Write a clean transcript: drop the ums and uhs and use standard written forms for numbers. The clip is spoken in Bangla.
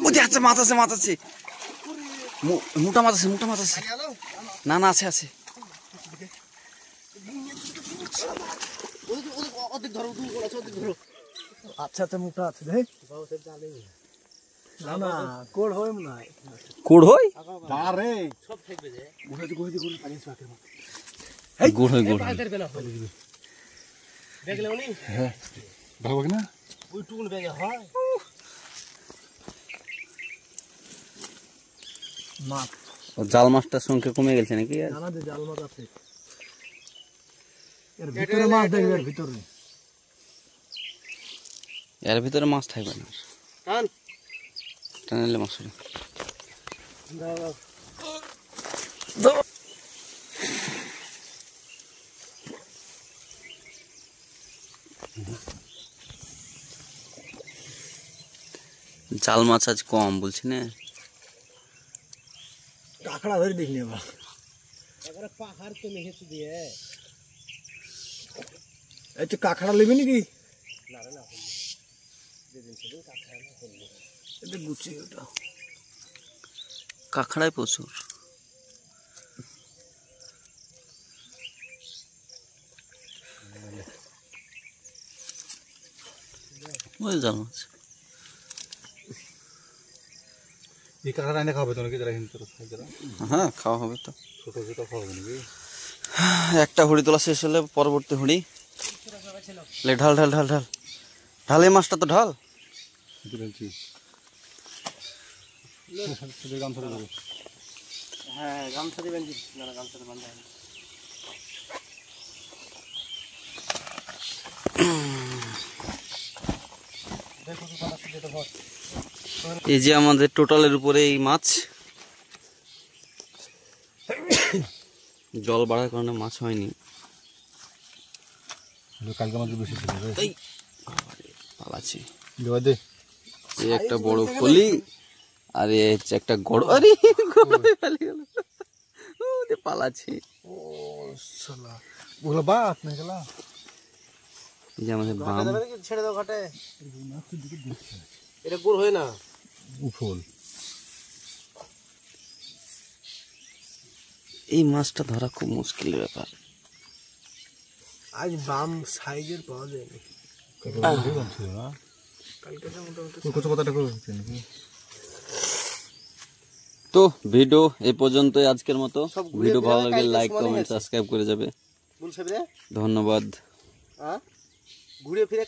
ওই আছে, মাছ আছে, মাছ আছে, মোটা মাছ আছে, মোটা মাছ আছে। না না, আছে আছে। আচ্ছা আচ্ছা, মোটা আছে রে। না না, কোড় হয় মনে হয়। কোড় হয় রে, সব থাকবে যে গুড় হয়, গুড় হয়। দেখলে উনি হ্যাঁ ভালো না ওই টুকুন বেগে হয় মাছ। জাল মাছটার সংখ্যা কমে গেছে নাকি? জানা যে জাল মাছ আছে এর ভিতরে, মাছ দেখবে এর ভিতরে। এর ভিতরে মাছ থাকবে না, টান টানলে মাছটা জাল মাছ আজ কম বলছি না। কাঁকড়া ধরে দেখলি এবার পাহাড় তো মেহেছে দিয়ে এই তো কাঁকড়া নেবে নাকি? কাঁকড়ায় প্রচুর। ওই জাল মাছ এই কাঁকড়া এনে খাবে তো নাকি? হ্যাঁ, খাওয়া হবে তো। ছোট ছোট খাওয়াবে নাকি? একটা হুড়ি তোলা শেষ হলে পরবর্তী হুড়ি ঢাল ঢাল ঢাল ঢাল ঢাল। এই মাছটা তো ঢাল। হ্যাঁ, গামছা দিবেন জি, না গামছাতে বাঁধা হয়। এই যে আমাদের টোটালের উপরে এই মাছ, জল বাড়ার কারণে মাছ হয়নি। কালকে মাছ বেশি ছিল রে। এই পালাচ্ছি। দে এই একটা বড় ফলি আর এই হচ্ছে একটা গড়। আরে পালিয়ে গেল, ওরে পালাচ্ছি। ও শালা ওগুলা বাত না গেলা। এই যে আমাদের বাম ছেড়ে দাও ঘাটে, এটা গুড় হয় না উফল। এই মাছটা ধরা খুব মুশকিল ব্যাপার। আজ বাম সাইজের পাওয়া যায়নি। তো ভিডিও এই পর্যন্তই আজকের মতো। ভিডিও ভালো লাগলে লাইক, কমেন্ট, সাবস্ক্রাইব করে যাবে। ধন্যবাদ। ঘুরে ফিরে